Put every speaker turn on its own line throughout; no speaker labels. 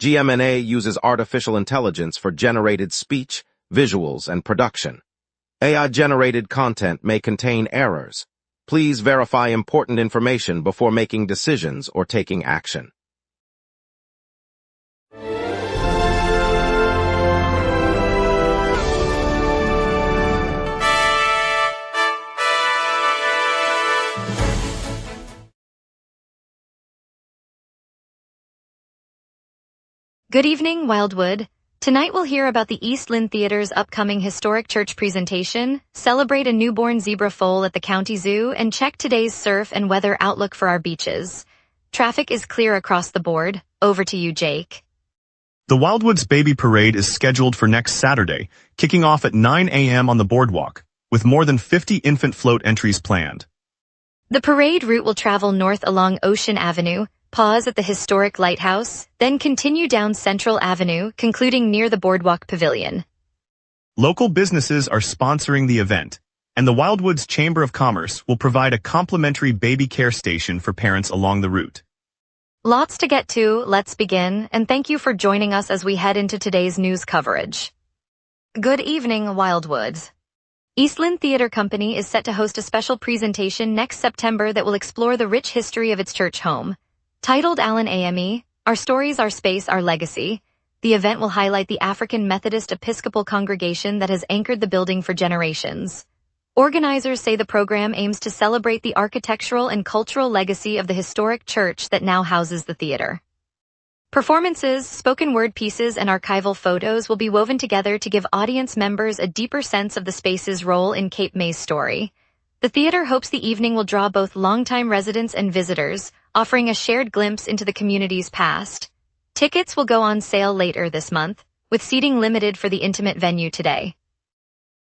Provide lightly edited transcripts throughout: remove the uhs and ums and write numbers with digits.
GMNA uses artificial intelligence for generated speech, visuals, and production. AI-generated content may contain errors. Please verify important information before making decisions or taking action.
Good evening, Wildwood. Tonight we'll hear about the East Lynn Theater's upcoming historic church presentation, celebrate a newborn zebra foal at the county zoo, and check today's surf and weather outlook for our beaches. Traffic is clear across the board. Over to you, Jake.
The Wildwood's Baby Parade is scheduled for next Saturday, kicking off at 9 a.m. on the boardwalk, with more than 50 infant float entries planned.
The parade route will travel north along Ocean Avenue, pause at the historic lighthouse, then continue down Central Avenue, concluding near the Boardwalk Pavilion.
Local businesses are sponsoring the event, and the Wildwood's Chamber of Commerce will provide a complimentary baby care station for parents along the route.
Lots to get to, let's begin, and thank you for joining us as we head into today's news coverage. Good evening, Wildwood. East Lynn Theater Company is set to host a special presentation next September that will explore the rich history of its church home. Titled Allen AME, Our Stories, Our Space, Our Legacy, the event will highlight the African Methodist Episcopal congregation that has anchored the building for generations. Organizers say the program aims to celebrate the architectural and cultural legacy of the historic church that now houses the theater. Performances, spoken word pieces, and archival photos will be woven together to give audience members a deeper sense of the space's role in Cape May's story. The theater hopes the evening will draw both longtime residents and visitors, offering a shared glimpse into the community's past. Tickets will go on sale later this month, with seating limited for the intimate venue today.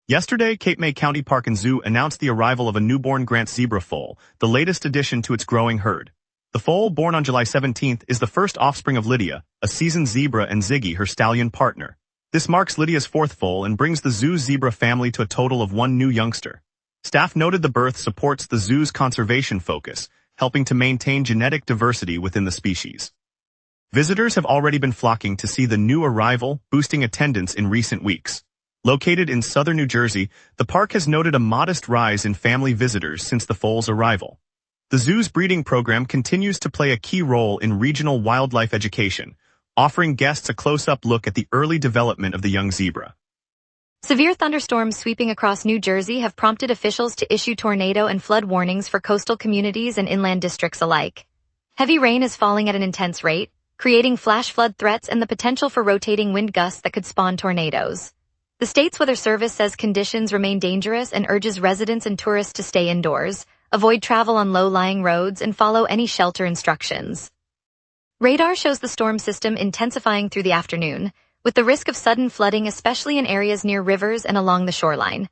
Yesterday, Cape May County Park and Zoo announced the arrival of a newborn Grant zebra foal, the latest addition to its growing herd. The foal, born on July 17th, is the first offspring of Lydia, a seasoned zebra, and Ziggy, her stallion partner. This marks Lydia's fourth foal and brings the zoo's zebra family to a total of one new youngster. Staff noted the birth supports the zoo's conservation focus, helping to maintain genetic diversity within the species. Visitors have already been flocking to see the new arrival, boosting attendance in recent weeks. Located in southern New Jersey, the park has noted a modest rise in family visitors since the foal's arrival. The zoo's breeding program continues to play a key role in regional wildlife education, offering guests a close-up look at the early development of the young zebra.
Severe thunderstorms sweeping across New Jersey have prompted officials to issue tornado and flood warnings for coastal communities and inland districts alike. Heavy rain is falling at an intense rate, creating flash flood threats and the potential for rotating wind gusts that could spawn tornadoes. The state's weather service says conditions remain dangerous and urges residents and tourists to stay indoors, avoid travel on low-lying roads, and follow any shelter instructions. Radar shows the storm system intensifying through the afternoon, with the risk of sudden flooding especially in areas near rivers and along the shoreline.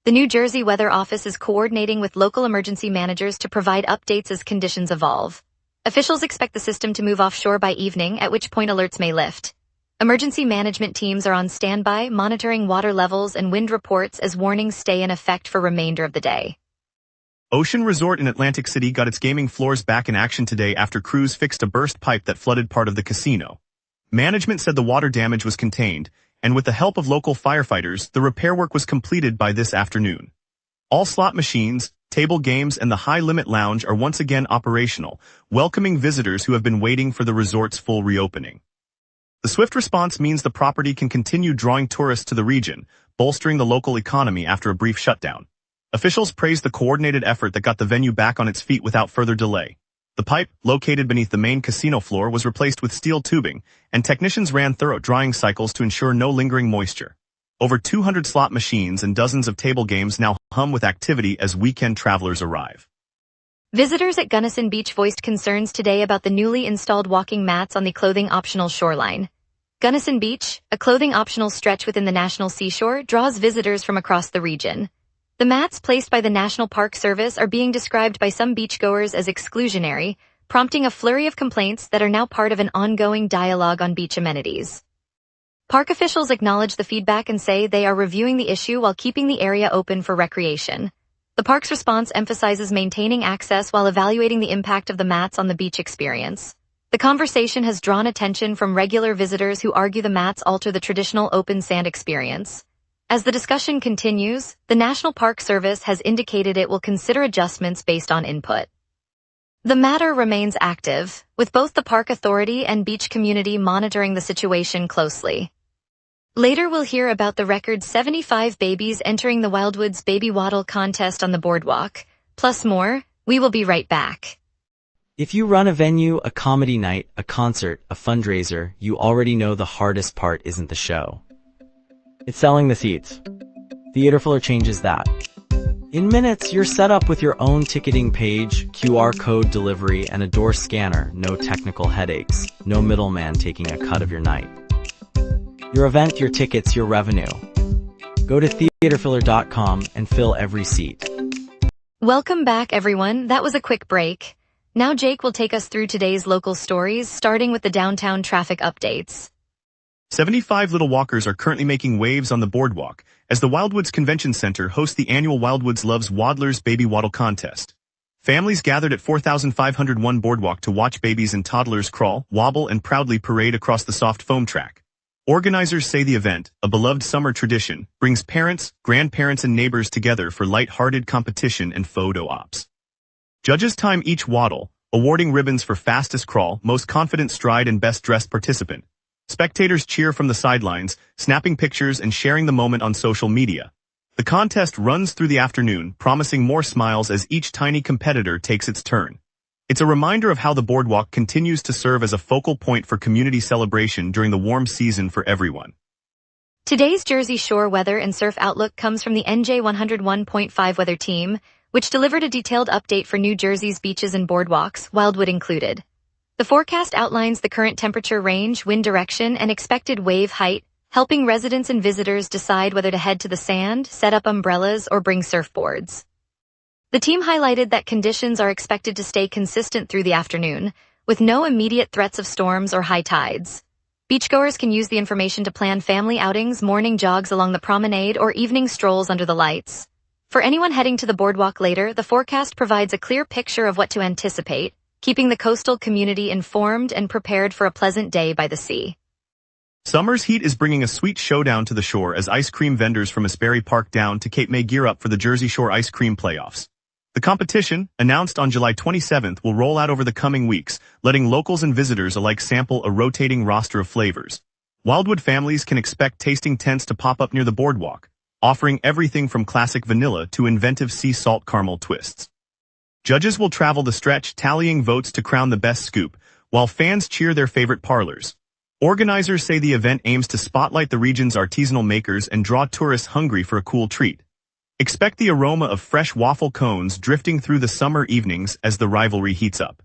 The New Jersey Weather Office is coordinating with local emergency managers to provide updates as conditions evolve. Officials expect the system to move offshore by evening, at which point alerts may lift. Emergency management teams are on standby, monitoring water levels and wind reports as warnings stay in effect for remainder of the day.
Ocean Resort in Atlantic City got its gaming floors back in action today after crews fixed a burst pipe that flooded part of the casino. Management said the water damage was contained, and with the help of local firefighters, the repair work was completed by this afternoon. All slot machines, table games, and the high-limit lounge are once again operational, welcoming visitors who have been waiting for the resort's full reopening. The swift response means the property can continue drawing tourists to the region, bolstering the local economy after a brief shutdown. Officials praised the coordinated effort that got the venue back on its feet without further delay. The pipe, located beneath the main casino floor, was replaced with steel tubing, and technicians ran thorough drying cycles to ensure no lingering moisture. Over 200 slot machines and dozens of table games now hum with activity as weekend travelers arrive.
Visitors at Gunnison Beach voiced concerns today about the newly installed walking mats on the clothing-optional shoreline. Gunnison Beach, a clothing-optional stretch within the National Seashore, draws visitors from across the region. The mats placed by the National Park Service are being described by some beachgoers as exclusionary, prompting a flurry of complaints that are now part of an ongoing dialogue on beach amenities. Park officials acknowledge the feedback and say they are reviewing the issue while keeping the area open for recreation. The park's response emphasizes maintaining access while evaluating the impact of the mats on the beach experience. The conversation has drawn attention from regular visitors who argue the mats alter the traditional open sand experience. As the discussion continues, the National Park Service has indicated it will consider adjustments based on input. The matter remains active, with both the park authority and beach community monitoring the situation closely. Later we'll hear about the record 75 babies entering the Wildwood's Baby Waddle contest on the boardwalk, plus more. We will be right back.
If you run a venue, a comedy night, a concert, a fundraiser, you already know the hardest part isn't the show. It's selling the seats. Theaterfiller changes that. In minutes, you're set up with your own ticketing page, QR code delivery, and a door scanner. No technical headaches, no middleman taking a cut of your night. Your event, your tickets, your revenue. Go to theaterfiller.com and fill every seat.
Welcome back, everyone. That was a quick break. Now Jake will take us through today's local stories, starting with the downtown traffic updates.
75 little walkers are currently making waves on the boardwalk, as the Wildwoods Convention Center hosts the annual Wildwoods Loves Waddlers Baby Waddle Contest. Families gathered at 4501 Boardwalk to watch babies and toddlers crawl, wobble, and proudly parade across the soft foam track. Organizers say the event, a beloved summer tradition, brings parents, grandparents, and neighbors together for light-hearted competition and photo ops. Judges time each waddle, awarding ribbons for fastest crawl, most confident stride, and best-dressed participant. Spectators cheer from the sidelines, snapping pictures and sharing the moment on social media. The contest runs through the afternoon, promising more smiles as each tiny competitor takes its turn. It's a reminder of how the boardwalk continues to serve as a focal point for community celebration during the warm season for everyone.
Today's Jersey Shore weather and surf outlook comes from the NJ 101.5 weather team, which delivered a detailed update for New Jersey's beaches and boardwalks, Wildwood included. The forecast outlines the current temperature range, wind direction, and expected wave height, helping residents and visitors decide whether to head to the sand, set up umbrellas, or bring surfboards. The team highlighted that conditions are expected to stay consistent through the afternoon, with no immediate threats of storms or high tides. Beachgoers can use the information to plan family outings, morning jogs along the promenade, or evening strolls under the lights. For anyone heading to the boardwalk later, the forecast provides a clear picture of what to anticipate, keeping the coastal community informed and prepared for a pleasant day by the sea.
Summer's heat is bringing a sweet showdown to the shore as ice cream vendors from Asbury Park down to Cape May gear up for the Jersey Shore Ice Cream Playoffs. The competition, announced on July 27th, will roll out over the coming weeks, letting locals and visitors alike sample a rotating roster of flavors. Wildwood families can expect tasting tents to pop up near the boardwalk, offering everything from classic vanilla to inventive sea salt caramel twists. Judges will travel the stretch, tallying votes to crown the best scoop, while fans cheer their favorite parlors. Organizers say the event aims to spotlight the region's artisanal makers and draw tourists hungry for a cool treat. Expect the aroma of fresh waffle cones drifting through the summer evenings as the rivalry heats up.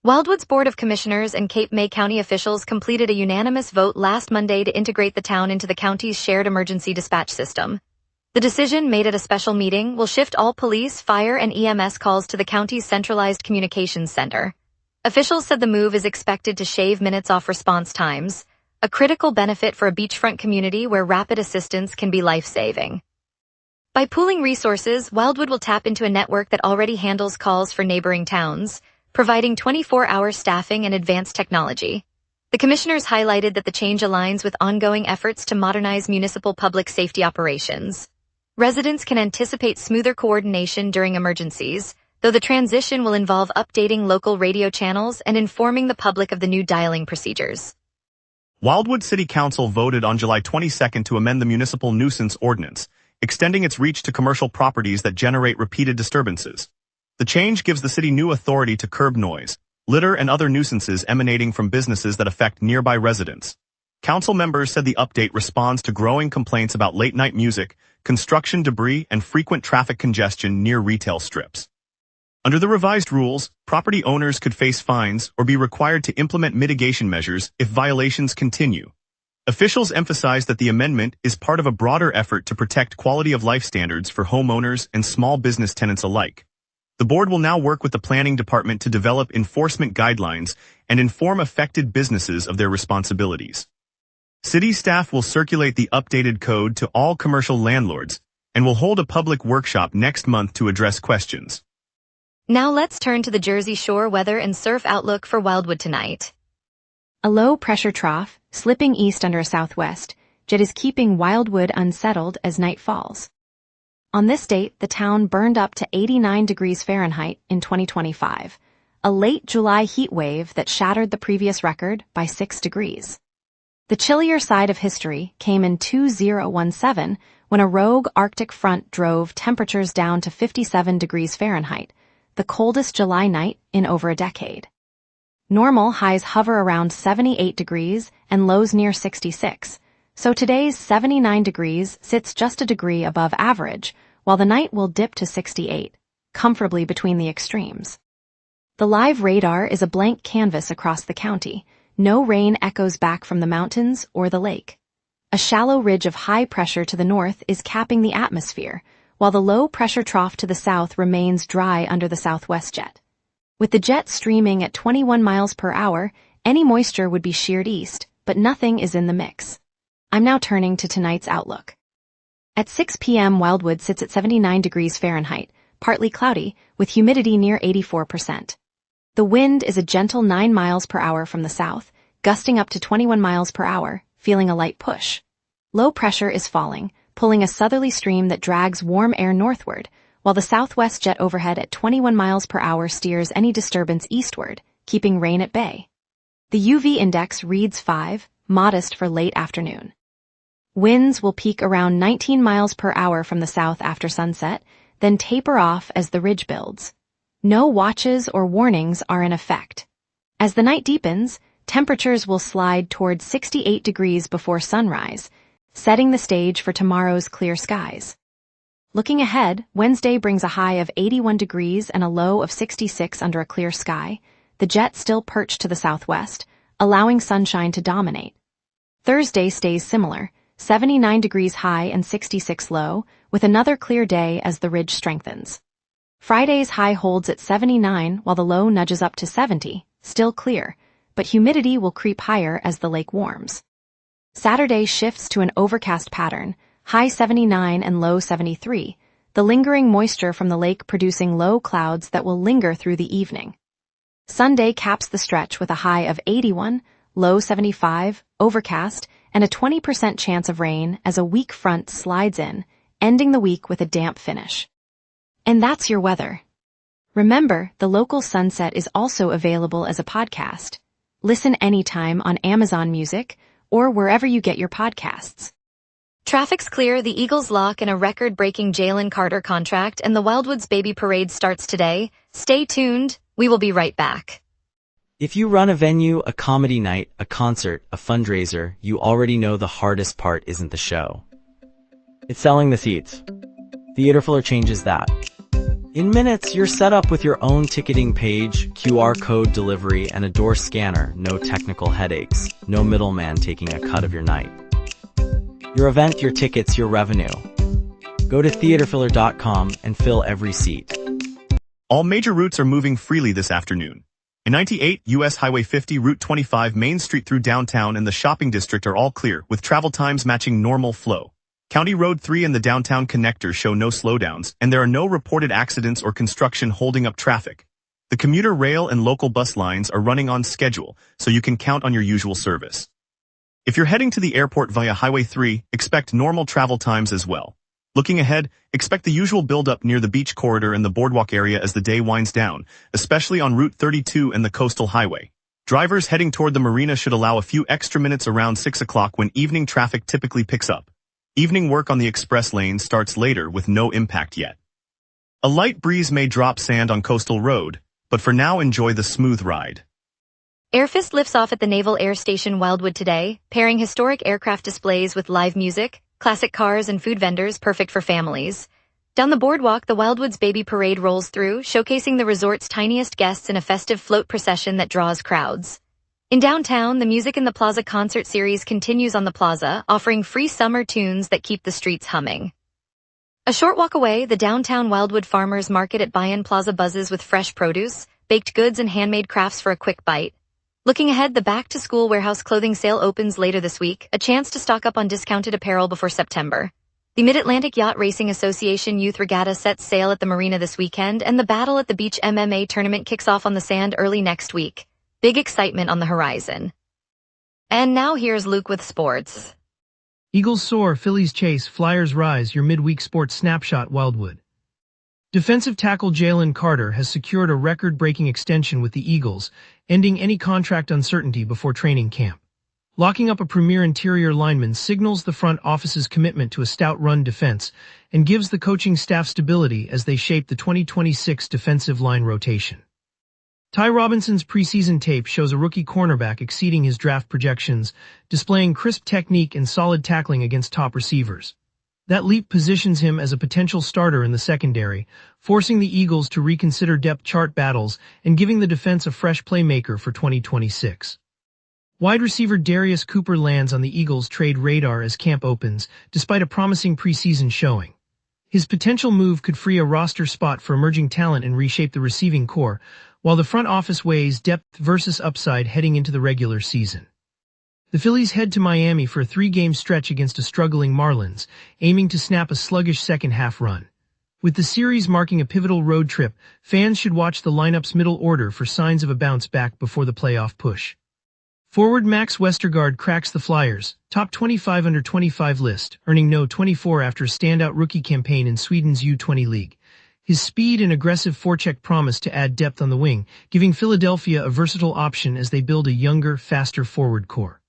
Wildwood's Board of Commissioners and Cape May County officials completed a unanimous vote last Monday to integrate the town into the county's shared emergency dispatch system. The decision, made at a special meeting, will shift all police, fire, and EMS calls to the county's centralized communications center. Officials said the move is expected to shave minutes off response times, a critical benefit for a beachfront community where rapid assistance can be life-saving. By pooling resources, Wildwood will tap into a network that already handles calls for neighboring towns, providing 24-hour staffing and advanced technology. The commissioners highlighted that the change aligns with ongoing efforts to modernize municipal public safety operations. Residents can anticipate smoother coordination during emergencies, though the transition will involve updating local radio channels and informing the public of the new dialing procedures.
Wildwood City Council voted on July 22nd to amend the municipal nuisance ordinance, extending its reach to commercial properties that generate repeated disturbances. The change gives the city new authority to curb noise, litter, and other nuisances emanating from businesses that affect nearby residents. Council members said the update responds to growing complaints about late-night music, construction debris, and frequent traffic congestion near retail strips. Under the revised rules, property owners could face fines or be required to implement mitigation measures if violations continue. Officials emphasize that the amendment is part of a broader effort to protect quality of life standards for homeowners and small business tenants alike. The board will now work with the planning department to develop enforcement guidelines and inform affected businesses of their responsibilities. City staff will circulate the updated code to all commercial landlords and will hold a public workshop next month to address questions.
Now let's turn to the Jersey Shore weather and surf outlook for Wildwood tonight.
A low-pressure trough, slipping east under a southwest, jet is keeping Wildwood unsettled as night falls. On this date, the town burned up to 89 degrees Fahrenheit in 2025, a late July heat wave that shattered the previous record by 6 degrees. The chillier side of history came in 2017 when a rogue Arctic front drove temperatures down to 57 degrees Fahrenheit, the coldest July night in over a decade. Normal highs hover around 78 degrees and lows near 66, so today's 79 degrees sits just a degree above average, while the night will dip to 68, comfortably between the extremes. The live radar is a blank canvas across the county. No rain echoes back from the mountains or the lake. A shallow ridge of high pressure to the north is capping the atmosphere, while the low-pressure trough to the south remains dry under the southwest jet. With the jet streaming at 21 miles per hour, any moisture would be sheared east, but nothing is in the mix. I'm now turning to tonight's outlook. At 6 p.m. Wildwood sits at 79 degrees Fahrenheit, partly cloudy, with humidity near 84%. The wind is a gentle 9 miles per hour from the south, gusting up to 21 miles per hour, feeling a light push. Low pressure is falling, pulling a southerly stream that drags warm air northward, while the southwest jet overhead at 21 miles per hour steers any disturbance eastward, keeping rain at bay. The UV index reads 5, modest for late afternoon. Winds will peak around 19 miles per hour from the south after sunset, then taper off as the ridge builds. No watches or warnings are in effect. As the night deepens, temperatures will slide toward 68 degrees before sunrise, setting the stage for tomorrow's clear skies. Looking ahead, Wednesday brings a high of 81 degrees and a low of 66 under a clear sky, the jet still perched to the southwest, allowing sunshine to dominate. Thursday stays similar, 79 degrees high and 66 low, with another clear day as the ridge strengthens. Friday's high holds at 79 while the low nudges up to 70, still clear, but humidity will creep higher as the lake warms. Saturday shifts to an overcast pattern, high 79 and low 73, the lingering moisture from the lake producing low clouds that will linger through the evening. Sunday caps the stretch with a high of 81, low 75, overcast, and a 20% chance of rain as a weak front slides in, ending the week with a damp finish. And that's your weather. Remember, the local sunset is also available as a podcast. Listen anytime on Amazon Music or wherever you get your podcasts.
Traffic's clear, the Eagles lock in a record-breaking Jalen Carter contract, and the Wildwoods Baby Parade starts today. Stay tuned. We will be right back.
If you run a venue, a comedy night, a concert, a fundraiser, you already know the hardest part isn't the show. It's selling the seats. Theaterfiller changes that. In minutes, you're set up with your own ticketing page, QR code delivery, and a door scanner. No technical headaches. No middleman taking a cut of your night. Your event, your tickets, your revenue. Go to theaterfiller.com and fill every seat.
All major routes are moving freely this afternoon. In 98, US Highway 50, Route 25, Main Street through downtown and the shopping district are all clear, with travel times matching normal flow. County Road 3 and the downtown connector show no slowdowns, and there are no reported accidents or construction holding up traffic. The commuter rail and local bus lines are running on schedule, so you can count on your usual service. If you're heading to the airport via Highway 3, expect normal travel times as well. Looking ahead, expect the usual buildup near the beach corridor and the boardwalk area as the day winds down, especially on Route 32 and the coastal highway. Drivers heading toward the marina should allow a few extra minutes around 6 o'clock when evening traffic typically picks up. Evening work on the express lane starts later with no impact yet. A light breeze may drop sand on Coastal Road, but for now enjoy the smooth ride.
Airfist lifts off at the Naval Air Station Wildwood today, pairing historic aircraft displays with live music, classic cars, and food vendors perfect for families. Down the boardwalk, the Wildwoods Baby Parade rolls through, showcasing the resort's tiniest guests in a festive float procession that draws crowds. In downtown, the Music in the Plaza concert series continues on the plaza, offering free summer tunes that keep the streets humming. A short walk away, the downtown Wildwood Farmers Market at Bayan Plaza buzzes with fresh produce, baked goods, and handmade crafts for a quick bite. Looking ahead, the back-to-school warehouse clothing sale opens later this week, a chance to stock up on discounted apparel before September. The Mid-Atlantic Yacht Racing Association Youth Regatta sets sail at the marina this weekend, and the Battle at the Beach MMA tournament kicks off on the sand early next week. Big excitement on the horizon. And now here's Luke with sports.
Eagles soar, Phillies chase, Flyers rise, your midweek sports snapshot. Wildwood. Defensive tackle Jalen Carter has secured a record-breaking extension with the Eagles, ending any contract uncertainty before training camp. Locking up a premier interior lineman signals the front office's commitment to a stout run defense and gives the coaching staff stability as they shape the 2026 defensive line rotation. Ty Robinson's preseason tape shows a rookie cornerback exceeding his draft projections, displaying crisp technique and solid tackling against top receivers. That leap positions him as a potential starter in the secondary, forcing the Eagles to reconsider depth chart battles and giving the defense a fresh playmaker for 2026. Wide receiver Darius Cooper lands on the Eagles' trade radar as camp opens, despite a promising preseason showing. His potential move could free a roster spot for emerging talent and reshape the receiving core, while the front office weighs depth versus upside heading into the regular season. The Phillies head to Miami for a 3-game stretch against a struggling Marlins, aiming to snap a sluggish second-half run. With the series marking a pivotal road trip, fans should watch the lineup's middle order for signs of a bounce back before the playoff push. Forward Max Westergaard cracks the Flyers' top 25 under 25 list, earning no 24 after a standout rookie campaign in Sweden's U20 league. His speed and aggressive forecheck promise to add depth on the wing, giving Philadelphia a versatile option as they build a younger, faster forward core.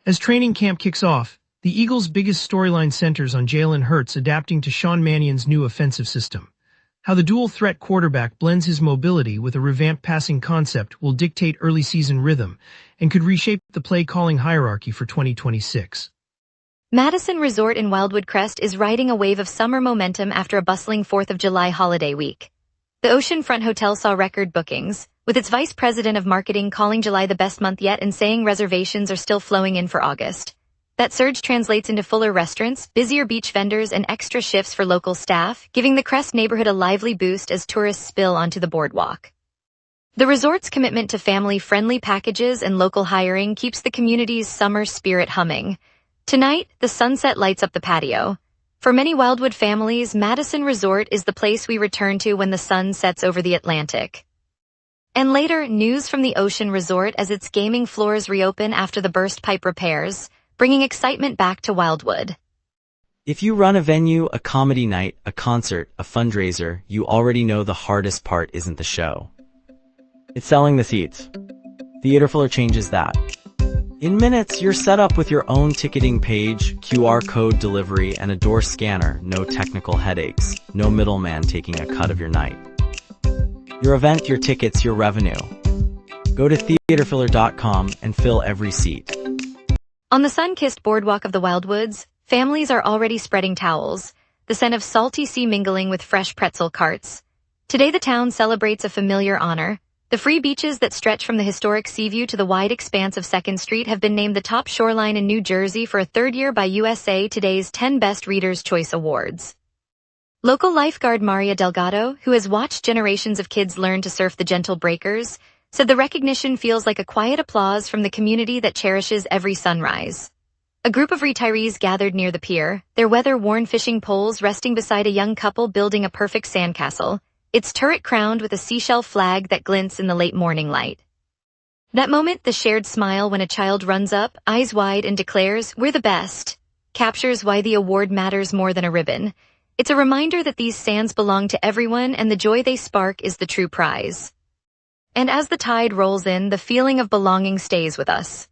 As training camp kicks off, the Eagles' biggest storyline centers on Jalen Hurts adapting to Sean Mannion's new offensive system. How the dual-threat quarterback blends his mobility with a revamped passing concept will dictate early-season rhythm and could reshape the play-calling hierarchy for 2026.
Madison Resort in Wildwood Crest is riding a wave of summer momentum after a bustling 4th of July holiday week. The oceanfront hotel saw record bookings, with its vice president of marketing calling July the best month yet and saying reservations are still flowing in for August. That surge translates into fuller restaurants, busier beach vendors, and extra shifts for local staff, giving the Crest neighborhood a lively boost as tourists spill onto the boardwalk. The resort's commitment to family-friendly packages and local hiring keeps the community's summer spirit humming. Tonight, the sunset lights up the patio. For many Wildwood families, Madison Resort is the place we return to when the sun sets over the Atlantic. And later, news from the Ocean Resort as its gaming floors reopen after the burst pipe repairs, bringing excitement back to Wildwood.
If you run a venue, a comedy night, a concert, a fundraiser, you already know the hardest part isn't the show. It's selling the seats. Theaterfiller changes that. In minutes, you're set up with your own ticketing page, QR code delivery, and a door scanner. No technical headaches. No middleman taking a cut of your night. Your event, your tickets, your revenue. Go to theaterfiller.com and fill every seat.
On the sun-kissed boardwalk of the Wildwoods, families are already spreading towels, the scent of salty sea mingling with fresh pretzel carts. Today the town celebrates a familiar honor. The free beaches that stretch from the historic Seaview to the wide expanse of 2nd Street have been named the top shoreline in New Jersey for a 3rd year by USA Today's 10 Best Readers' Choice Awards. Local lifeguard Maria Delgado, who has watched generations of kids learn to surf the gentle breakers, said the recognition feels like a quiet applause from the community that cherishes every sunrise. A group of retirees gathered near the pier, their weather-worn fishing poles resting beside a young couple building a perfect sandcastle, its turret crowned with a seashell flag that glints in the late morning light. That moment, the shared smile when a child runs up, eyes wide, and declares, "We're the best," captures why the award matters more than a ribbon. It's a reminder that these sands belong to everyone and the joy they spark is the true prize. And as the tide rolls in, the feeling of belonging stays with us.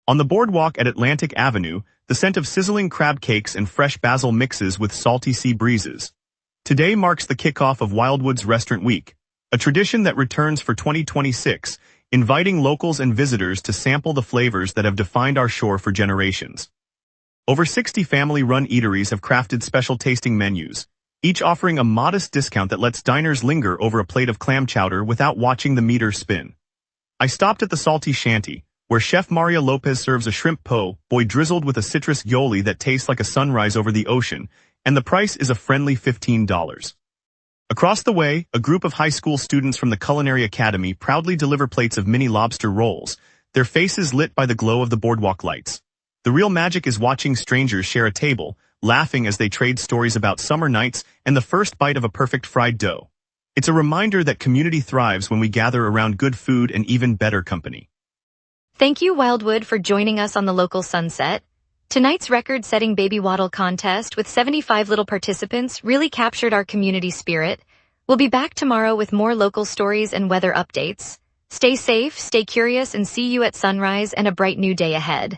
On the boardwalk at Atlantic Avenue, the scent of sizzling crab cakes and fresh basil mixes with salty sea breezes. Today marks the kickoff of Wildwood's Restaurant Week, a tradition that returns for 2026, inviting locals and visitors to sample the flavors that have defined our shore for generations. Over 60 family-run eateries have crafted special tasting menus, each offering a modest discount that lets diners linger over a plate of clam chowder without watching the meter spin. I stopped at the Salty Shanty, where Chef Maria Lopez serves a shrimp po' boy drizzled with a citrus yoli that tastes like a sunrise over the ocean, and the price is a friendly $15. Across the way, a group of high school students from the Culinary Academy proudly deliver plates of mini lobster rolls, their faces lit by the glow of the boardwalk lights. The real magic is watching strangers share a table, laughing as they trade stories about summer nights and the first bite of a perfect fried dough. It's a reminder that community thrives when we gather around good food and even better company.
Thank you, Wildwood, for joining us on the local sunset. Tonight's record-setting baby waddle contest with 75 little participants really captured our community spirit. We'll be back tomorrow with more local stories and weather updates. Stay safe, stay curious, and see you at sunrise and a bright new day ahead.